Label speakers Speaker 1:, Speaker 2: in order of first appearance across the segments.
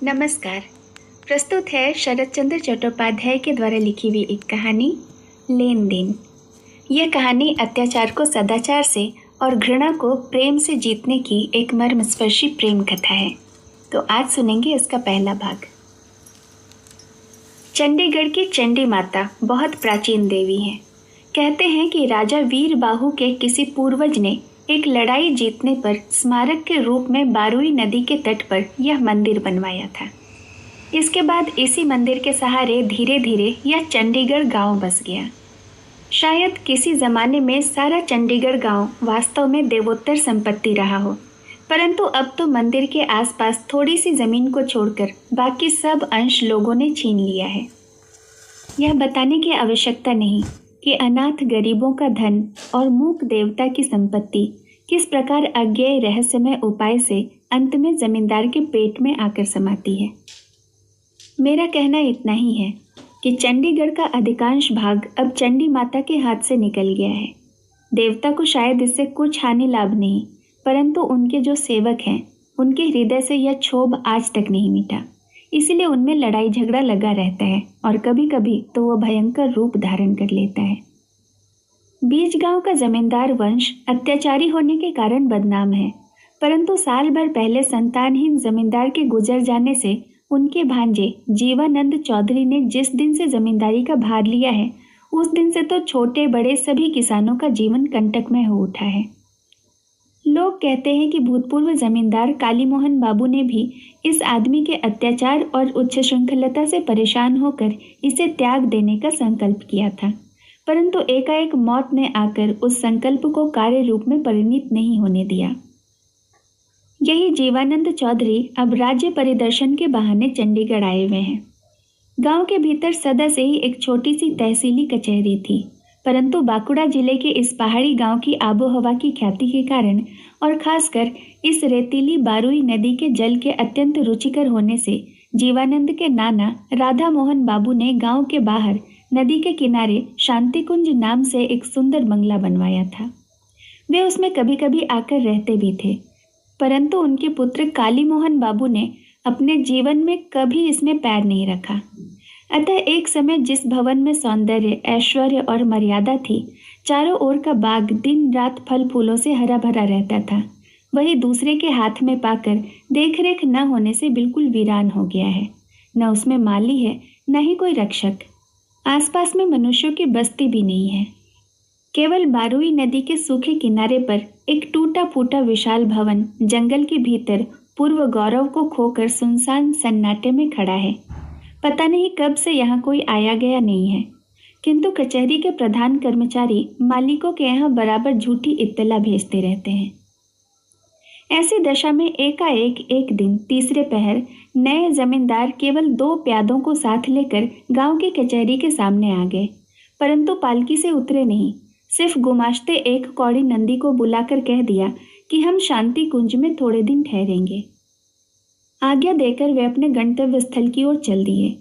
Speaker 1: नमस्कार। प्रस्तुत है शरद चंद्र चट्टोपाध्याय के द्वारा लिखी हुई एक कहानी लेन देन। यह कहानी अत्याचार को सदाचार से और घृणा को प्रेम से जीतने की एक मर्मस्पर्शी प्रेम कथा है। तो आज सुनेंगे इसका पहला भाग। चंडीगढ़ की चंडी माता बहुत प्राचीन देवी हैं। कहते हैं कि राजा वीर बाहु के किसी पूर्वज ने एक लड़ाई जीतने पर स्मारक के रूप में बारुई नदी के तट पर यह मंदिर बनवाया था। इसके बाद इसी मंदिर के सहारे धीरे धीरे यह चंडीगढ़ गांव बस गया। शायद किसी ज़माने में सारा चंडीगढ़ गांव वास्तव में देवोत्तर संपत्ति रहा हो, परंतु अब तो मंदिर के आसपास थोड़ी सी ज़मीन को छोड़कर बाकी सब अंश लोगों ने छीन लिया है। यह बताने की आवश्यकता नहीं कि अनाथ गरीबों का धन और मूक देवता की संपत्ति किस प्रकार अज्ञेय रहस्यमय उपाय से अंत में जमींदार के पेट में आकर समाती है। मेरा कहना इतना ही है कि चंडीगढ़ का अधिकांश भाग अब चंडी माता के हाथ से निकल गया है। देवता को शायद इससे कुछ हानि लाभ नहीं, परंतु उनके जो सेवक हैं उनके हृदय से यह क्षोभ आज तक नहीं मिटा। इसलिए उनमें लड़ाई झगड़ा लगा रहता है और कभी कभी तो वह भयंकर रूप धारण कर लेता है। बीज गांव का जमींदार वंश अत्याचारी होने के कारण बदनाम है, परंतु साल भर पहले संतानहीन जमींदार के गुजर जाने से उनके भांजे जीवानंद चौधरी ने जिस दिन से जमींदारी का भार लिया है, उस दिन से तो छोटे बड़े सभी किसानों का जीवन कंटकमय हो उठा है। लोग कहते हैं कि भूतपूर्व जमींदार काली मोहन बाबू ने भी इस आदमी के अत्याचार और उच्च श्रृंखलता से परेशान होकर इसे त्याग देने का संकल्प किया था, परंतु एकाएक मौत ने आकर उस संकल्प को कार्य रूप में परिणित नहीं होने दिया। यही जीवानंद चौधरी अब राज्य परिदर्शन के बहाने चंडीगढ़ आए हुए हैं। गांव के भीतर सदा से ही एक छोटी सी तहसीली कचहरी थी, परंतु बांकुड़ा जिले के इस पहाड़ी गांव की आबोहवा की ख्याति के कारण और खासकर इस रेतीली बारुई नदी के जल के अत्यंत रुचिकर होने से जीवानंद के नाना राधा मोहन बाबू ने गांव के बाहर नदी के किनारे शांति कुंज नाम से एक सुंदर बंगला बनवाया था। वे उसमें कभी कभी आकर रहते भी थे, परंतु उनके पुत्र काली मोहन बाबू ने अपने जीवन में कभी इसमें पैर नहीं रखा। अतः एक समय जिस भवन में सौंदर्य, ऐश्वर्य और मर्यादा थी, चारों ओर का बाग दिन रात फल फूलों से हरा भरा रहता था, वही दूसरे के हाथ में पाकर देखरेख न होने से बिल्कुल वीरान हो गया है। न उसमें माली है, न ही कोई रक्षक। आसपास में मनुष्यों की बस्ती भी नहीं है। केवल बारुई नदी के सूखे किनारे पर एक टूटा फूटा विशाल भवन जंगल के भीतर पूर्व गौरव को खोकर सुनसान सन्नाटे में खड़ा है। पता नहीं कब से यहाँ कोई आया गया नहीं है, किंतु कचहरी के प्रधान कर्मचारी मालिकों के यहाँ बराबर झूठी इत्तला भेजते रहते हैं। ऐसी दशा में एकाएक एक दिन तीसरे पहर नए जमींदार केवल 2 प्यादों को साथ लेकर गांव की कचहरी के सामने आ गए, परंतु पालकी से उतरे नहीं। सिर्फ गुमाश्ते एक कौड़ी नंदी को बुलाकर कह दिया कि हम शांति कुंज में थोड़े दिन ठहरेंगे। आज्ञा देकर वे अपने गंतव्य स्थल की ओर चल दिए।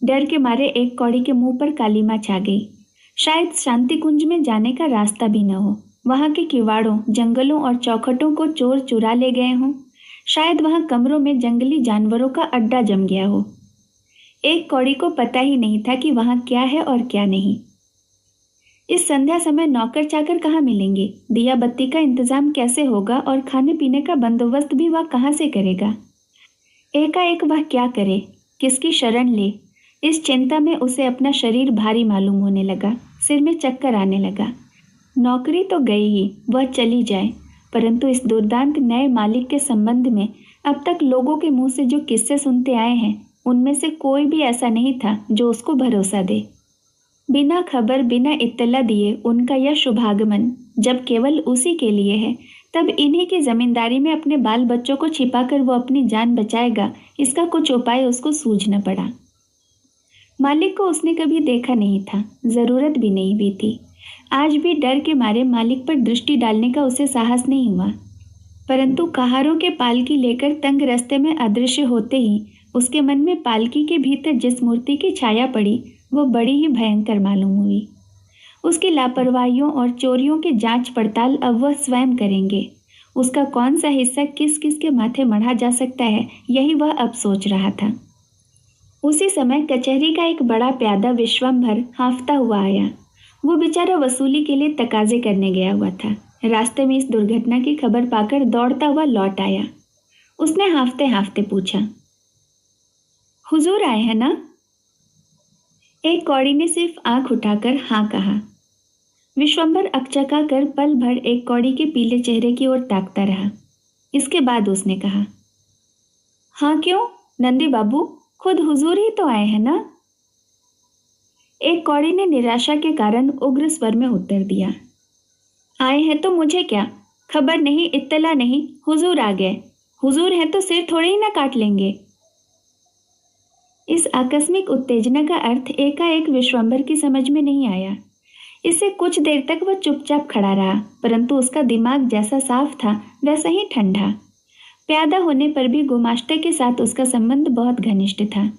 Speaker 1: डर के मारे एक कौड़ी के मुंह पर कालीमा छा गई। शायद शांति कुंज में जाने का रास्ता भी न हो। वहां के किवाड़ों, जंगलों और चौखटों को चोर चुरा ले गए हों। शायद वहां कमरों में जंगली जानवरों का अड्डा जम गया हो। एक कौड़ी को पता ही नहीं था कि वहां क्या है और क्या नहीं। इस संध्या समय नौकर चाकर कहाँ मिलेंगे, दिया बत्ती का इंतजाम कैसे होगा और खाने पीने का बंदोबस्त भी वह कहाँ से करेगा। एकाएक वह क्या करे, किसकी शरण ले। इस चिंता में उसे अपना शरीर भारी मालूम होने लगा, सिर में चक्कर आने लगा। नौकरी तो गई ही, वह चली जाए, परंतु इस दुर्दांत नए मालिक के संबंध में अब तक लोगों के मुंह से जो किस्से सुनते आए हैं, उनमें से कोई भी ऐसा नहीं था जो उसको भरोसा दे। बिना खबर, बिना इत्तला दिए उनका यह शुभागमन जब केवल उसी के लिए है, तब इन्हीं की जमींदारी में अपने बाल बच्चों को छिपाकर वो अपनी जान बचाएगा, इसका कुछ उपाय उसको सूझना पड़ा। मालिक को उसने कभी देखा नहीं था, जरूरत भी नहीं भी थी। आज भी डर के मारे मालिक पर दृष्टि डालने का उसे साहस नहीं हुआ, परंतु कहारों के पालकी लेकर तंग रास्ते में अदृश्य होते ही उसके मन में पालकी के भीतर जिस मूर्ति की छाया पड़ी, वो बड़ी ही भयंकर मालूम हुई। उसकी लापरवाहियों और चोरियों की जांच पड़ताल अब वह स्वयं करेंगे। उसका कौन सा हिस्सा किस किस के माथे मढ़ा जा सकता है, यही वह अब सोच रहा था। उसी समय कचहरी का एक बड़ा प्यादा विश्वंभर हांफता हुआ आया। वो बेचारा वसूली के लिए तकाजे करने गया हुआ था। रास्ते में इस दुर्घटना की खबर पाकर दौड़ता हुआ लौट आया। उसने हांफते हांफते पूछा, हुजूर आए हैं ना? एक कौड़ी ने सिर्फ आंख उठाकर हाँ कहा। विश्वंभर अकचका कर पल भर एक कौड़ी के पीले चेहरे की ओर ताकता रहा। इसके बाद उसने कहा, हाँ क्यों नंदी बाबू, खुद हुजूर ही तो आए हैं ना? एक कौड़ी ने निराशा के कारण उग्र स्वर में उत्तर दिया, आए हैं तो मुझे क्या, खबर नहीं, इत्तला नहीं, हुजूर आ गए। हुजूर हैं तो सिर थोड़े ही ना काट लेंगे। इस आकस्मिक उत्तेजना का अर्थ एकाएक विश्वंभर की समझ में नहीं आया। इससे कुछ देर तक वह चुपचाप खड़ा रहा, परंतु उसका दिमाग जैसा साफ था वैसा ही ठंडा। प्यादा होने पर भी गुमाश्ते के साथ उसका संबंध बहुत घनिष्ठ था।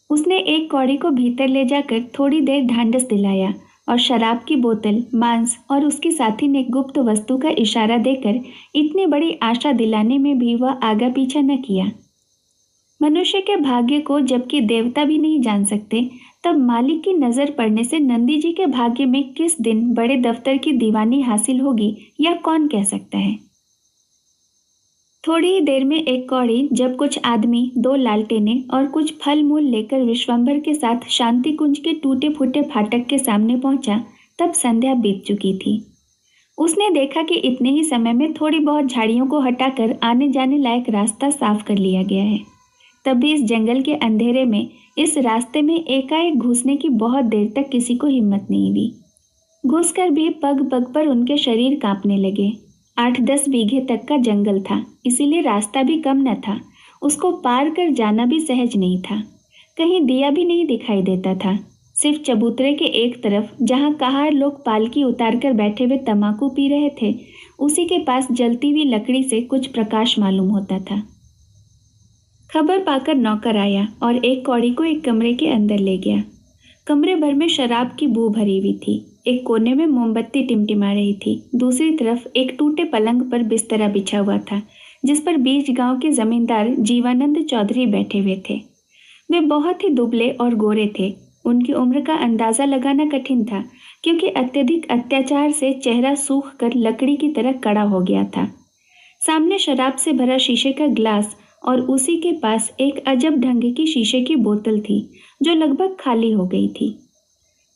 Speaker 1: उसने एक कौड़ी को भीतर ले जाकर थोड़ी देर ढांढस दिलाया और शराब की बोतल, मांस और उसकी साथी ने गुप्त वस्तु का इशारा देकर इतनी बड़ी आशा दिलाने में भी वह आगा पीछा न किया। मनुष्य के भाग्य को जबकि देवता भी नहीं जान सकते, तब मालिक की नजर पड़ने से नंदी जी के भाग्य में किस दिन बड़े दफ्तर की दीवानी हासिल होगी, यह कौन कह सकता है। थोड़ी ही देर में एक कौड़ी जब कुछ आदमी, 2 लालटेने और कुछ फल मूल लेकर विश्वंभर के साथ शांति कुंज के टूटे फूटे फाटक के सामने पहुंचा, तब संध्या बीत चुकी थी। उसने देखा कि इतने ही समय में थोड़ी बहुत झाड़ियों को हटाकर आने जाने लायक रास्ता साफ कर लिया गया है। तब भी इस जंगल के अंधेरे में इस रास्ते में एकाएक घुसने की बहुत देर तक किसी को हिम्मत नहीं हुई। घुसकर भी पग पग पर उनके शरीर कांपने लगे। 8-10 बीघे तक का जंगल था, इसीलिए रास्ता भी कम न था। उसको पार कर जाना भी सहज नहीं था। कहीं दिया भी नहीं दिखाई देता था। सिर्फ चबूतरे के एक तरफ, जहां कहार लोग पालकी उतार कर बैठे हुए तंबाकू पी रहे थे, उसी के पास जलती हुई लकड़ी से कुछ प्रकाश मालूम होता था। खबर पाकर नौकर आया और एक कौड़ी को एक कमरे के अंदर ले गया। कमरे भर में शराब की बू भरी हुई थी। एक कोने में मोमबत्ती टिमटिमा रही थी। दूसरी तरफ एक टूटे पलंग पर बिस्तरा बिछा हुआ था, जिस पर बीज गांव के जमींदार जीवानंद चौधरी बैठे हुए थे। वे बहुत ही दुबले और गोरे थे। उनकी उम्र का अंदाजा लगाना कठिन था, क्योंकि अत्यधिक अत्याचार से चेहरा सूख कर लकड़ी की तरह कड़ा हो गया था। सामने शराब से भरा शीशे का ग्लास और उसी के पास एक अजब ढंग की शीशे की बोतल थी, जो लगभग खाली हो गई थी।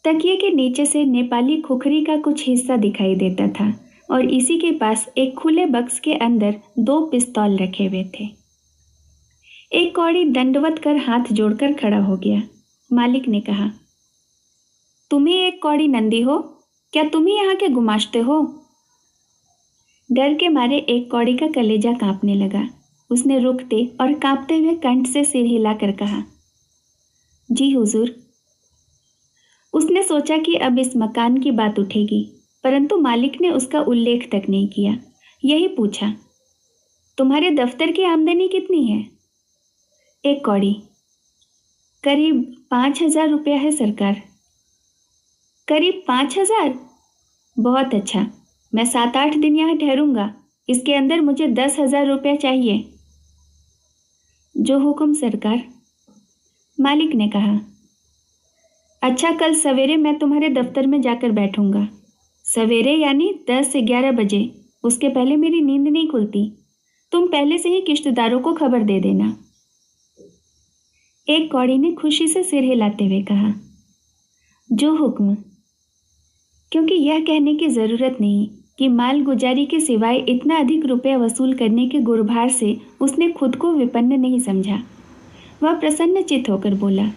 Speaker 1: तकिए के नीचे से नेपाली खुखरी का कुछ हिस्सा दिखाई देता था और इसी के पास एक खुले बक्स के अंदर 2 पिस्तौल रखे हुए थे। एक कौड़ी दंडवत कर हाथ जोड़कर खड़ा हो गया। मालिक ने कहा, तुम ही एक कौड़ी नंदी हो? क्या तुम ही यहाँ के गुमाश्ते हो? डर के मारे एक कौड़ी का कलेजा कांपने लगा। उसने रुकते और कांपते हुए कंठ से सिर हिलाकर कहा, जी हुजूर। उसने सोचा कि अब इस मकान की बात उठेगी, परंतु मालिक ने उसका उल्लेख तक नहीं किया। यही पूछा, तुम्हारे दफ्तर की आमदनी कितनी है? एक कौड़ी, करीब 5,000 रुपया है सरकार। करीब 5,000? बहुत अच्छा, मैं 7-8 दिन यहाँ ठहरूंगा। इसके अंदर मुझे 10,000 रुपया चाहिए। जो हुक्म सरकार, मालिक ने कहा। अच्छा, कल सवेरे मैं तुम्हारे दफ्तर में जाकर बैठूंगा। सवेरे यानी 10 से 11 बजे। उसके पहले मेरी नींद नहीं खुलती। तुम पहले से ही किश्तदारों को खबर दे देना। एक कौड़ी ने खुशी से सिर हिलाते हुए कहा, जो हुक्म। क्योंकि यह कहने की जरूरत नहीं कि माल गुजारी के सिवाय इतना अधिक रुपया वसूल करने के गुरभार से उसने खुद को विपन्न नहीं समझा। वह प्रसन्न चित्त होकर बोला,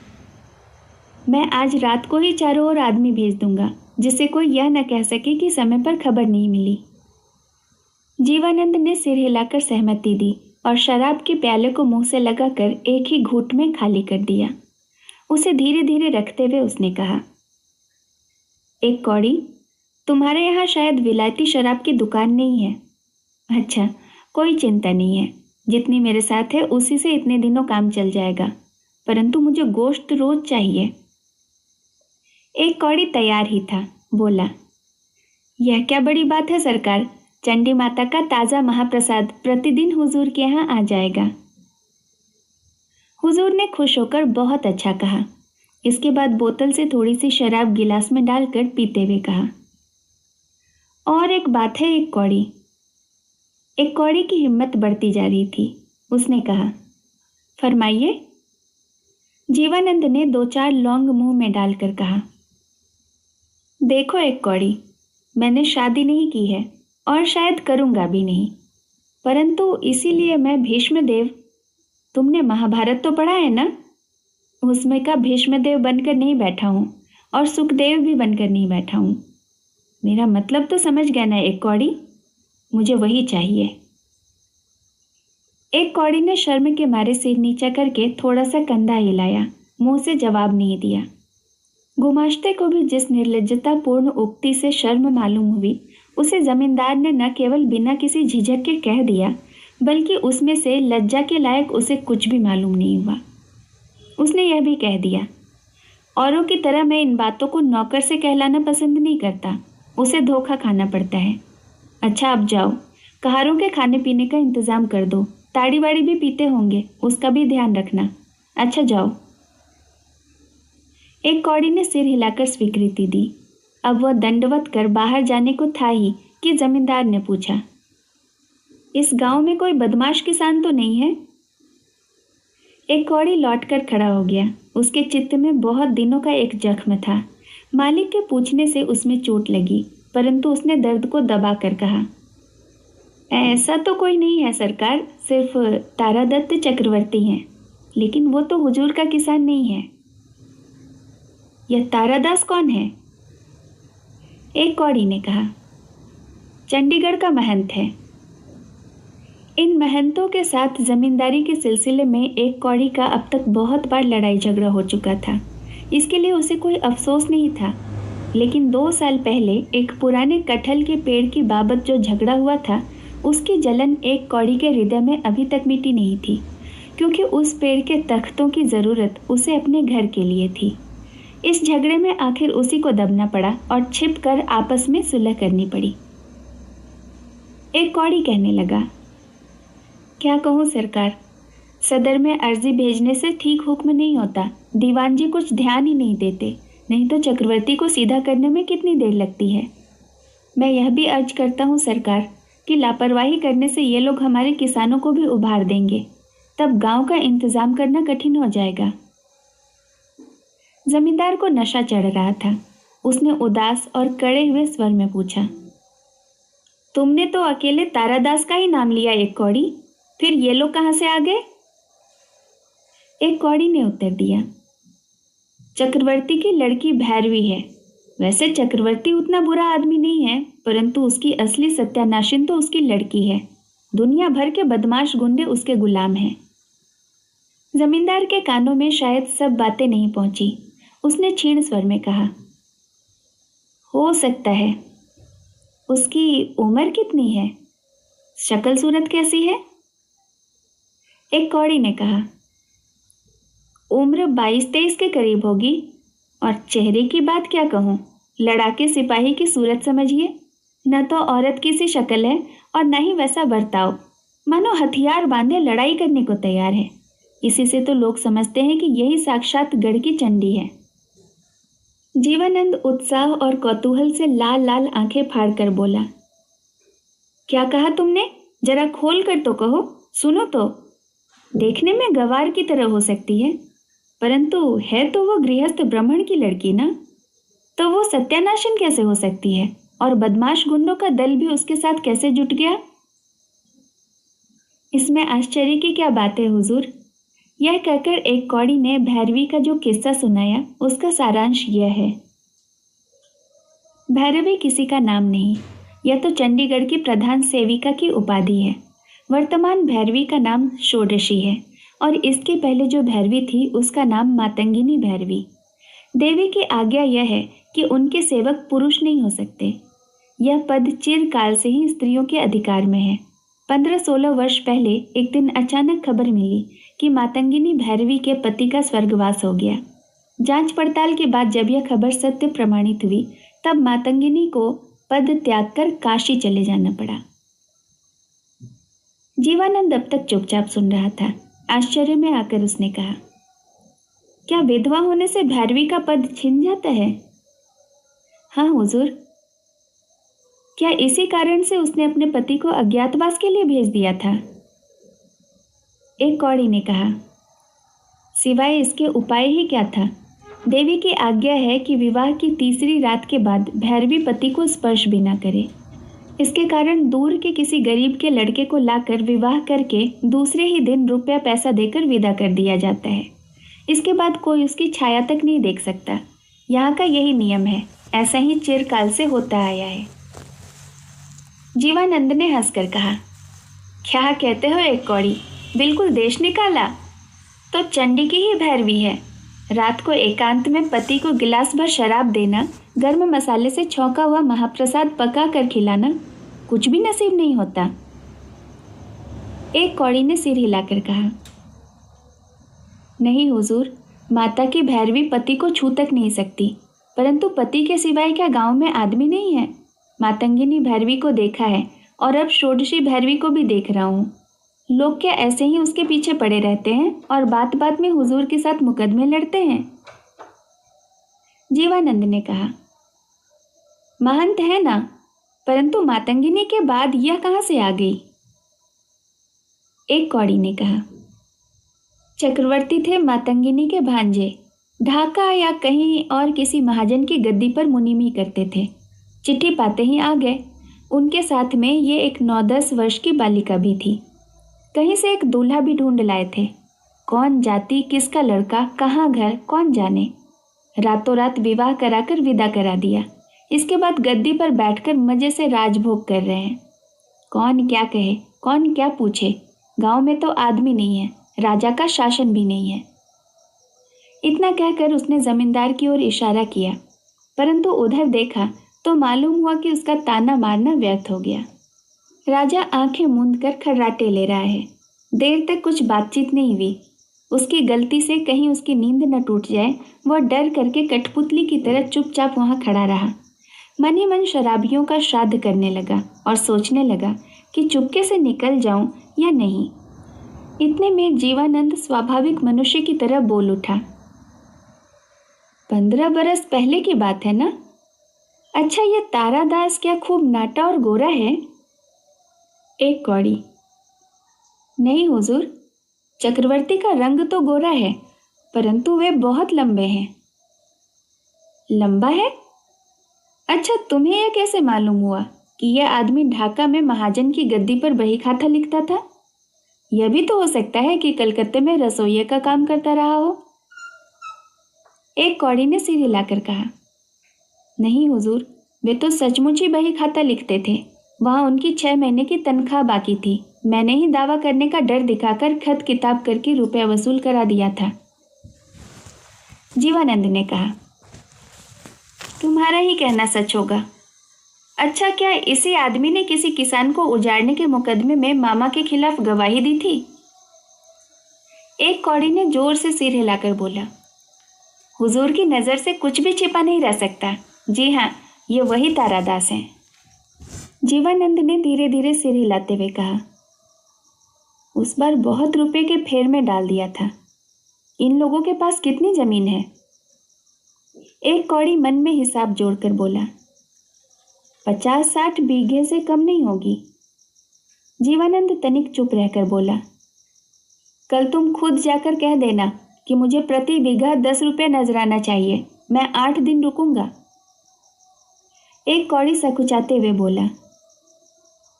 Speaker 1: मैं आज रात को ही चारों ओर आदमी भेज दूंगा, जिससे कोई यह न कह सके कि समय पर खबर नहीं मिली। जीवानंद ने सिर हिलाकर सहमति दी और शराब के प्याले को मुंह से लगाकर एक ही घूंट में खाली कर दिया। उसे धीरे धीरे रखते हुए उसने कहा, एक कौड़ी, तुम्हारे यहाँ शायद विलायती शराब की दुकान नहीं है। अच्छा, कोई चिंता नहीं है। जितनी मेरे साथ है उसी से इतने दिनों काम चल जाएगा, परंतु मुझे गोश्त रोज चाहिए। एक कौड़ी तैयार ही था, बोला, यह क्या बड़ी बात है सरकार, चंडी माता का ताज़ा महाप्रसाद प्रतिदिन हुजूर के यहाँ आ जाएगा। हुजूर ने खुश होकर बहुत अच्छा कहा। इसके बाद बोतल से थोड़ी सी शराब गिलास में डालकर पीते हुए कहा, और एक बात है एक कौड़ी। एक कौड़ी की हिम्मत बढ़ती जा रही थी। उसने कहा, फरमाइए। जीवानंद ने 2-4 लौंग मुंह में डालकर कहा, देखो एक कौड़ी, मैंने शादी नहीं की है और शायद करूंगा भी नहीं, परंतु इसीलिए मैं भीष्मदेव, तुमने महाभारत तो पढ़ा है ना, उसमें का भीष्मदेव बनकर नहीं बैठा हूं और सुखदेव भी बनकर नहीं बैठा हूं। मेरा मतलब तो समझ गया ना एक कौड़ी, मुझे वही चाहिए। एक कौड़ी ने शर्म के मारे सिर नीचा करके थोड़ा सा कंधा हिलाया, मुंह से जवाब नहीं दिया। गुमाश्ते को भी जिस निर्लज्जतापूर्ण उक्ति से शर्म मालूम हुई, उसे जमींदार ने न केवल बिना किसी झिझक के कह दिया, बल्कि उसमें से लज्जा के लायक उसे कुछ भी मालूम नहीं हुआ। उसने यह भी कह दिया, औरों की तरह मैं इन बातों को नौकर से कहलाना पसंद नहीं करता, उसे धोखा खाना पड़ता है। अच्छा अब जाओ, कहारों के खाने पीने का इंतजाम कर दो, ताड़ी वाड़ी भी पीते होंगे, उसका भी ध्यान रखना। अच्छा जाओ। एक कौड़ी ने सिर हिलाकर स्वीकृति दी। अब वह दंडवत कर बाहर जाने को था ही कि जमींदार ने पूछा, इस गांव में कोई बदमाश किसान तो नहीं है? एक कौड़ी लौटकर खड़ा हो गया। उसके चित्त में बहुत दिनों का एक जख्म था। मालिक के पूछने से उसमें चोट लगी, परंतु उसने दर्द को दबा कर कहा, ऐसा तो कोई नहीं है सरकार, सिर्फ तारादत्त चक्रवर्ती हैं, लेकिन वो तो हुजूर का किसान नहीं है। यह तारादास कौन है? एक कौड़ी ने कहा, चंडीगढ़ का महंत है। इन महंतों के साथ जमींदारी के सिलसिले में एक कौड़ी का अब तक बहुत बार लड़ाई झगड़ा हो चुका था। इसके लिए उसे कोई अफसोस नहीं था, लेकिन 2 साल पहले एक पुराने कटहल के पेड़ की बाबत जो झगड़ा हुआ था, उसकी जलन एक कौड़ी के हृदय में अभी तक मिटी नहीं थी, क्योंकि उस पेड़ के तख्तों की ज़रूरत उसे अपने घर के लिए थी। इस झगड़े में आखिर उसी को दबना पड़ा और छिप कर आपस में सुलह करनी पड़ी। एक कौड़ी कहने लगा, क्या कहूँ सरकार, सदर में अर्जी भेजने से ठीक हुक्म नहीं होता। दीवान जी कुछ ध्यान ही नहीं देते, नहीं तो चक्रवर्ती को सीधा करने में कितनी देर लगती है। मैं यह भी अर्ज करता हूँ सरकार कि लापरवाही करने से ये लोग हमारे किसानों को भी उभार देंगे, तब गांव का इंतजाम करना कठिन हो जाएगा। जमींदार को नशा चढ़ रहा था। उसने उदास और कड़े हुए स्वर में पूछा, तुमने तो अकेले तारादास का ही नाम लिया एक कौड़ी, फिर ये लोग कहाँ से आ गए? एक कौड़ी ने उत्तर दिया, चक्रवर्ती की लड़की भैरवी है। वैसे चक्रवर्ती उतना बुरा आदमी नहीं है, परंतु उसकी असली सत्यानाशिन तो उसकी लड़की है। दुनिया भर के बदमाश गुंडे उसके गुलाम हैं। जमींदार के कानों में शायद सब बातें नहीं पहुंची। उसने क्षीण स्वर में कहा, हो सकता है। उसकी उम्र कितनी है? शक्ल सूरत कैसी है? एक कौड़ी ने कहा, उम्र 22-23 के करीब होगी, और चेहरे की बात क्या कहूँ, लड़ाके सिपाही की सूरत समझिए। न तो औरत की सी शक्ल है और न ही वैसा बर्ताव, मानो हथियार बांधे लड़ाई करने को तैयार है। इसी से तो लोग समझते हैं कि यही साक्षात गढ़ की चंडी है। जीवानंद उत्साह और कौतूहल से लाल लाल आंखें फाड़कर बोला, क्या कहा तुमने? जरा खोल कर तो कहो, सुनो तो। देखने में गवार की तरह हो सकती है, परंतु है तो वो गृहस्थ ब्राह्मण की लड़की ना, तो वो सत्यानाशन कैसे हो सकती है? और बदमाश गुंडों का दल भी उसके साथ कैसे जुट गया? इसमें आश्चर्य की क्या बात है हुजूर? यह कहकर एक कौड़ी ने भैरवी का जो किस्सा सुनाया, उसका सारांश यह है। भैरवी किसी का नाम नहीं, यह तो चंडीगढ़ की प्रधान सेविका की उपाधि है। वर्तमान भैरवी का नाम षोडशी है, और इसके पहले जो भैरवी थी उसका नाम मातंगिनी भैरवी। देवी की आज्ञा यह है कि उनके सेवक पुरुष नहीं हो सकते। यह पद चिरकाल से ही स्त्रियों के अधिकार में है। 15-16 वर्ष पहले एक दिन अचानक खबर मिली कि मातंगिनी भैरवी के पति का स्वर्गवास हो गया। जांच पड़ताल के बाद जब यह खबर सत्य प्रमाणित हुई, तब मातंगिनी को पद त्याग कर काशी चले जाना पड़ा। जीवानंद अब तक चुपचाप सुन रहा था। आश्चर्य में आकर उसने कहा, क्या विधवा होने से भैरवी का पद छिन जाता है? हाँ हुजूर। क्या इसी कारण से उसने अपने पति को अज्ञातवास के लिए भेज दिया था? एक कौड़ी ने कहा, सिवाय इसके उपाय ही क्या था? देवी की आज्ञा है कि विवाह की तीसरी रात के बाद भैरवी पति को स्पर्श भी न करे। इसके कारण दूर के किसी गरीब के लड़के को लाकर विवाह करके दूसरे ही दिन रुपया पैसा देकर विदा कर दिया जाता है। इसके बाद कोई उसकी छाया तक नहीं देख सकता। यहाँ का यही नियम है। ऐसा ही चिरकाल से होता आया है। जीवानंद ने हंसकर कहा, क्या कहते हो एक कौड़ी, बिल्कुल देश निकाला। तो चंडी की ही भैरवी है। रात को एकांत में पति को गिलास भर शराब देना, गर्म मसाले से छौंका हुआ महाप्रसाद पका कर खिलाना, कुछ भी नसीब नहीं होता। एक कौड़ी ने सिर हिलाकर कहा, नहीं हुजूर, माता की भैरवी पति को छू तक नहीं सकती, परंतु पति के सिवाय क्या गांव में आदमी नहीं है? मातंगिनी भैरवी को देखा है और अब षोडशी भैरवी को भी देख रहा हूँ। लोग क्या ऐसे ही उसके पीछे पड़े रहते हैं और बात बात में हुजूर के साथ मुकदमे लड़ते हैं? जीवानंद ने कहा, महंत है ना, परंतु मातंगिनी के बाद यह कहाँ से आ गई? एक कौड़ी ने कहा, चक्रवर्ती थे मातंगिनी के भांजे, ढाका या कहीं और किसी महाजन की गद्दी पर मुनीमी करते थे। चिट्ठी पाते ही आ गए। उनके साथ में ये एक 9-10 वर्ष की बालिका भी थी। कहीं से एक दूल्हा भी ढूंढ लाए थे। कौन जाति, किसका लड़का, कहाँ घर, कौन जाने। रातों रात विवाह कराकर विदा करा दिया। इसके बाद गद्दी पर बैठकर मजे से राजभोग कर रहे हैं। कौन क्या कहे, कौन क्या पूछे। गांव में तो आदमी नहीं है, राजा का शासन भी नहीं है। इतना कहकर उसने जमींदार की ओर इशारा किया, परंतु उधर देखा तो मालूम हुआ कि उसका ताना मारना व्यर्थ हो गया। राजा आंखें मूंद कर खर्राटे ले रहा है। देर तक कुछ बातचीत नहीं हुई। उसकी गलती से कहीं उसकी नींद न टूट जाए, वह डर करके कठपुतली की तरह चुपचाप वहां खड़ा रहा। मन ही मन शराबियों का श्राद्ध करने लगा और सोचने लगा कि चुपके से निकल जाऊं या नहीं। इतने में जीवानंद स्वाभाविक मनुष्य की तरह बोल उठा, 15 बरस पहले की बात है ना? अच्छा, ये तारादास क्या खूब नाटा और गोरा है? एक कौड़ी, नहीं हुजूर, चक्रवर्ती का रंग तो गोरा है, परंतु वे बहुत लंबे हैं। लंबा है? अच्छा, तुम्हें यह कैसे मालूम हुआ कि यह आदमी ढाका में महाजन की गद्दी पर बही खाता लिखता था? यह भी तो हो सकता है कि कलकत्ते में रसोइये का काम करता रहा हो। एक कौड़ी ने सिर हिलाकर कहा, नहीं हुजूर, वे तो सचमुच ही बही खाता लिखते थे। वहां उनकी 6 महीने की तनख्वाह बाकी थी। मैंने ही दावा करने का डर दिखाकर खत किताब करके रुपया वसूल करा दिया था। जीवानंद ने कहा, तुम्हारा ही कहना सच होगा। अच्छा, क्या इसी आदमी ने किसी किसान को उजाड़ने के मुकदमे में मामा के खिलाफ गवाही दी थी? एक कौड़ी ने जोर से सिर हिलाकर बोला, हुजूर की नज़र से कुछ भी छिपा नहीं रह सकता। जी हाँ, ये वही तारादास हैं। जीवानंद ने धीरे धीरे सिर हिलाते हुए कहा, उस बार बहुत रुपए के फेर में डाल दिया था। इन लोगों के पास कितनी जमीन है? एक कौड़ी मन में हिसाब जोड़कर बोला, 50-60 बीघे से कम नहीं होगी। जीवानंद तनिक चुप रहकर बोला, कल तुम खुद जाकर कह देना कि मुझे प्रति बीघा 10 रुपये नजराना चाहिए। मैं 8 दिन रुकूंगा। एक कौड़ी सकुचाते हुए बोला,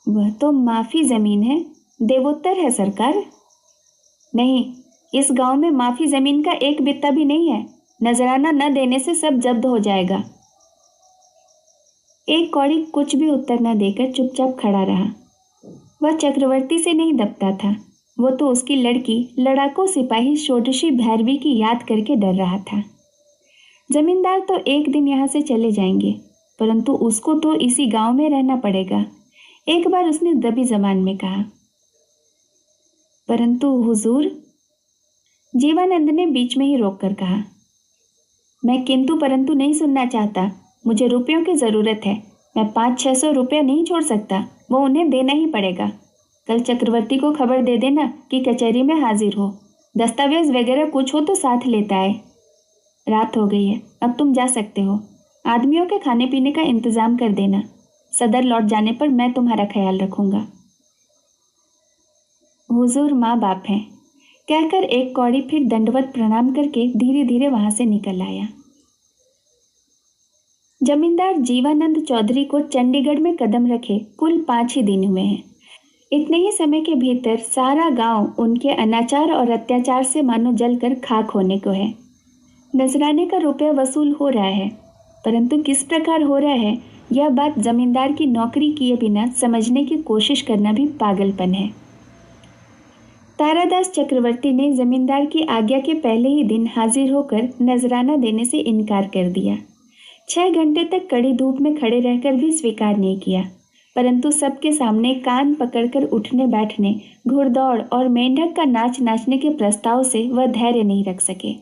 Speaker 1: वह तो माफी जमीन है, देवोत्तर है सरकार। नहीं, इस गांव में माफी जमीन का एक बित्ता भी नहीं है। नजराना न देने से सब जब्त हो जाएगा। एक कौड़ी कुछ भी उत्तर न देकर चुपचाप खड़ा रहा। वह चक्रवर्ती से नहीं दबता था, वो तो उसकी लड़की लड़ाकू सिपाही षोडशी भैरवी की याद करके डर रहा था। जमींदार तो एक दिन यहाँ से चले जाएंगे, परंतु उसको तो इसी गांव में रहना पड़ेगा। एक बार उसने दबी जबान में कहा, परंतु हुजूर। जीवानंद ने बीच में ही रोककर कहा, मैं किंतु परंतु नहीं सुनना चाहता। मुझे रुपयों की ज़रूरत है। मैं 500-600 रुपया नहीं छोड़ सकता, वो उन्हें देना ही पड़ेगा। कल चक्रवर्ती को खबर दे देना कि कचहरी में हाजिर हो। दस्तावेज वगैरह कुछ हो तो साथ लेता है। रात हो गई है, अब तुम जा सकते हो। आदमियों के खाने पीने का इंतजाम कर देना। सदर लौट जाने पर मैं तुम्हारा ख्याल रखूंगा। हुजूर माँ बाप हैं, कहकर एक कौड़ी फिर दंडवत प्रणाम करके धीरे धीरे वहां से निकल आया। जमींदार जीवानंद चौधरी को चंडीगढ़ में कदम रखे कुल 5 ही दिन हुए हैं। इतने ही समय के भीतर सारा गांव उनके अनाचार और अत्याचार से मानो जलकर खाक होने को है। नजराने का रुपया वसूल हो रहा है, परंतु किस प्रकार हो रहा है यह बात जमींदार की नौकरी किए बिना समझने की कोशिश करना भी पागलपन है। तारादास चक्रवर्ती ने जमींदार की आज्ञा के पहले ही दिन हाजिर होकर नजराना देने से इनकार कर दिया। 6 घंटे तक कड़ी धूप में खड़े रहकर भी स्वीकार नहीं किया, परंतु सबके सामने कान पकड़कर उठने बैठने, घुड़दौड़ और मेंढक का नाच नाचने के प्रस्ताव से वह धैर्य नहीं रख सके।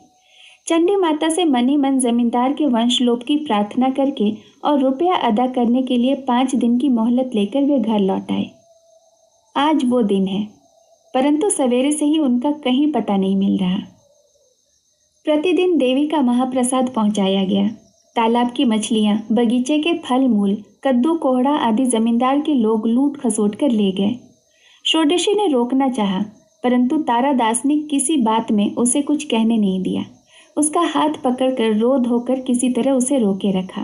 Speaker 1: चंडी माता से मन ही मन जमींदार के वंशलोप की प्रार्थना करके और रुपया अदा करने के लिए 5 दिन की मोहलत लेकर वे घर लौट आए। आज वो दिन है, परंतु सवेरे से ही उनका कहीं पता नहीं मिल रहा। प्रतिदिन देवी का महाप्रसाद पहुंचाया गया। तालाब की मछलियां, बगीचे के फल मूल, कद्दू कोहड़ा आदि जमींदार के लोग लूट खसोट कर ले गए। षोडशी ने रोकना चाहा, परंतु तारादास ने किसी बात में उसे कुछ कहने नहीं दिया। उसका हाथ पकड़कर रो धोकर किसी तरह उसे रोके रखा।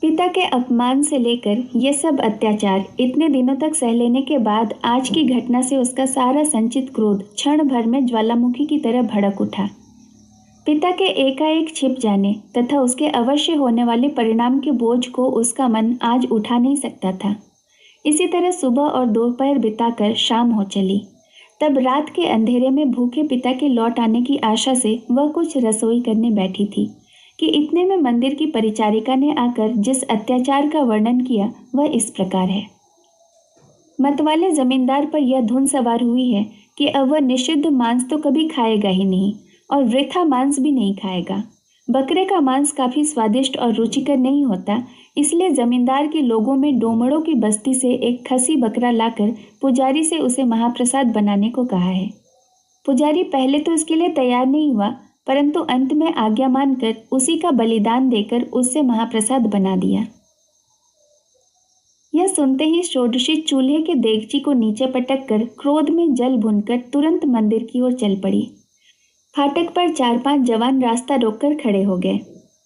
Speaker 1: पिता के अपमान से लेकर ये सब अत्याचार इतने दिनों तक सह लेने के बाद आज की घटना से उसका सारा संचित क्रोध क्षण भर में ज्वालामुखी की तरह भड़क उठा। पिता के एकाएक छिप जाने तथा उसके अवश्य होने वाले परिणाम के बोझ को उसका मन आज उठा नहीं सकता था। इसी तरह सुबह और दोपहर बिताकर शाम हो चली। तब रात के अंधेरे में भूखे पिता के लौट आने की आशा से वह कुछ रसोई करने बैठी थी कि इतने में मंदिर की परिचारिका ने आकर जिस अत्याचार का वर्णन किया वह इस प्रकार है। मतवाले जमींदार पर यह धुन सवार हुई है कि अब वह निषिद्ध मांस तो कभी खाएगा ही नहीं और वृथा मांस भी नहीं खाएगा। बकरे का मांस काफी स्वादिष्ट और रुचिकर नहीं होता, इसलिए जमींदार के लोगों में डोमड़ों की बस्ती से एक खसी बकरा लाकर पुजारी से उसे महाप्रसाद बनाने को कहा है। पुजारी पहले तो इसके लिए तैयार नहीं हुआ, परंतु अंत में आज्ञा मानकर उसी का बलिदान देकर उससे महाप्रसाद बना दिया। यह सुनते ही षोडशी चूल्हे के देगची को नीचे पटक कर क्रोध में जल भूनकर तुरंत मंदिर की ओर चल पड़ी। फाटक पर 4-5 जवान रास्ता रोककर खड़े हो गए।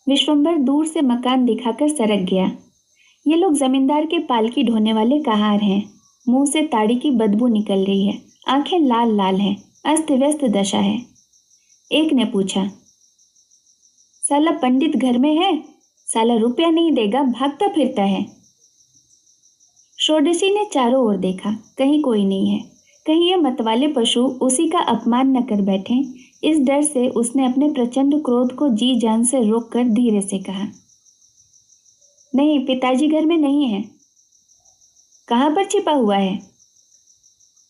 Speaker 1: विश्वंभर दूर से मकान दिखाकर सरक गया। ये लोग जमींदार के पालकी ढोने वाले कहार हैं। मुंह से ताड़ी की बदबू निकल रही है, आंखें लाल लाल हैं, अस्त व्यस्त दशा है। एक ने पूछा, साला पंडित घर में है? साला रुपया नहीं देगा, भागता फिरता है। षोडशी ने चारों ओर देखा, कहीं कोई नहीं है। कहीं ये मतवाले पशु उसी का अपमान न कर बैठे, इस डर से उसने अपने प्रचंड क्रोध को जी जान से रोककर धीरे से कहा, नहीं, पिताजी घर में नहीं है। कहाँ पर छिपा हुआ है?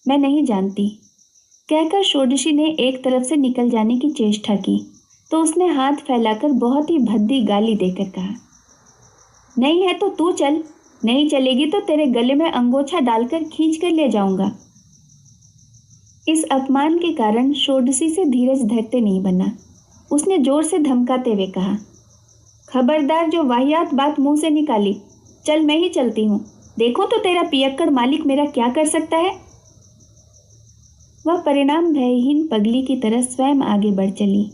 Speaker 1: मैं नहीं जानती, कहकर षोडशी ने एक तरफ से निकल जाने की चेष्टा की तो उसने हाथ फैलाकर बहुत ही भद्दी गाली देकर कहा, नहीं है तो तू चल, नहीं चलेगी तो तेरे गले में अंगोछा डालकर खींच कर ले जाऊंगा। इस अपमान के कारण षोडशी से धीरज धरते नहीं बना। उसने जोर से धमकाते हुए कहा, खबरदार, जो वाहियात बात मुंह से निकाली, चल मैं ही चलती हूँ, देखो तो तेरा पियक्कड़ मालिक मेरा क्या कर सकता है। वह परिणाम भयहीन पगली की तरह स्वयं आगे बढ़ चली।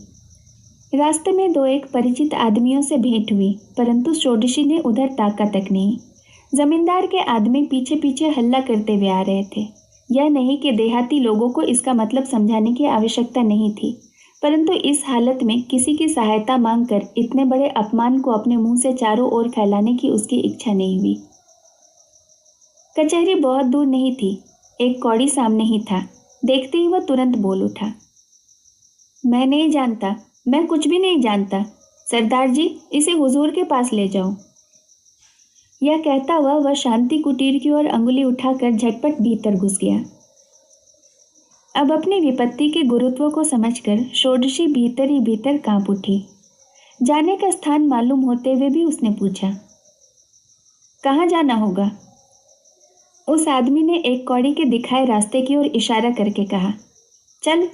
Speaker 1: रास्ते में 2-1 परिचित आदमियों से भेंट हुई, परंतु षोडशी ने उधर ताका तक नहीं। जमींदार के आदमी पीछे पीछे हल्ला करते हुए आ रहे थे। यह नहीं कि देहाती लोगों को इसका मतलब समझाने की आवश्यकता नहीं थी, परंतु इस हालत में किसी की सहायता मांगकर इतने बड़े अपमान को अपने मुंह से चारों ओर फैलाने की उसकी इच्छा नहीं हुई। कचहरी बहुत दूर नहीं थी, एक कौड़ी सामने ही था। देखते ही वह तुरंत बोल उठा, मैं नहीं जानता, मैं कुछ भी नहीं जानता। सरदार जी, इसे हुजूर के पास ले जाओ। यह कहता हुआ वह शांति कुटीर की ओर अंगुली उठाकर झटपट भीतर घुस गया। अब अपनी विपत्ति के गुरुत्व को समझकर षोडशी भीतर ही भीतर कांप उठी। जाने का स्थान मालूम होते हुए भी उसने पूछा, कहाँ जाना होगा? उस आदमी ने एक कौड़ी के दिखाए रास्ते की ओर इशारा करके कहा, चल।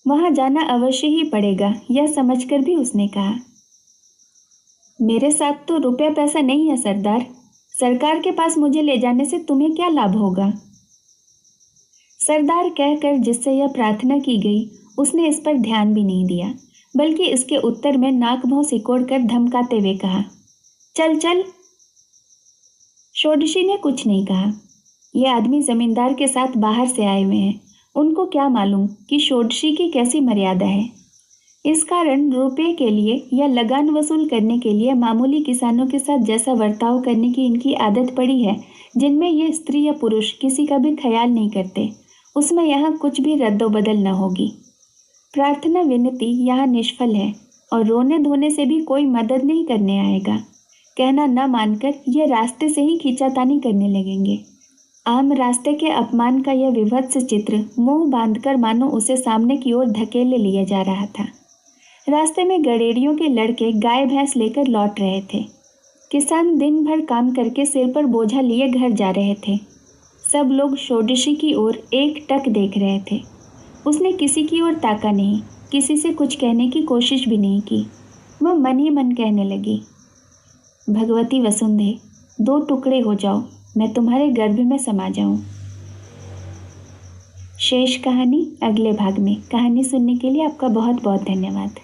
Speaker 1: वहां जाना अवश्य ही पड़ेगा, यह समझकर भी उसने कहा, मेरे साथ तो रुपया पैसा नहीं है सरदार। सरकार के पास मुझे ले जाने से तुम्हें क्या लाभ होगा? सरदार कहकर जिससे यह प्रार्थना की गई उसने इस पर ध्यान भी नहीं दिया, बल्कि इसके उत्तर में नाक भौं सिकोड़कर धमकाते हुए कहा, चल चल। षोडशी ने कुछ नहीं कहा। ये आदमी जमींदार के साथ बाहर से आए हुए हैं, उनको क्या मालूम कि षोडशी की कैसी मर्यादा है। इस कारण रुपये के लिए या लगान वसूल करने के लिए मामूली किसानों के साथ जैसा बर्ताव करने की इनकी आदत पड़ी है, जिनमें ये स्त्री या पुरुष किसी का भी ख्याल नहीं करते, उसमें यहाँ कुछ भी रद्दोबदल न होगी। प्रार्थना विनती यहाँ निष्फल है और रोने धोने से भी कोई मदद नहीं करने आएगा। कहना न मानकर ये रास्ते से ही खींचातानी करने लगेंगे। आम रास्ते के अपमान का यह विभत्स चित्र मुंह बांधकर मानो उसे सामने की ओर धकेले लिया जा रहा था। रास्ते में गड़ेड़ियों के लड़के गाय भैंस लेकर लौट रहे थे। किसान दिन भर काम करके सिर पर बोझा लिए घर जा रहे थे। सब लोग षोडशी की ओर एक टक देख रहे थे। उसने किसी की ओर ताका नहीं, किसी से कुछ कहने की कोशिश भी नहीं की। वह मन ही मन कहने लगी, भगवती वसुंधे, 2 टुकड़े हो जाओ, मैं तुम्हारे गर्भ में समा जाऊं। शेष कहानी अगले भाग में। कहानी सुनने के लिए आपका बहुत बहुत धन्यवाद।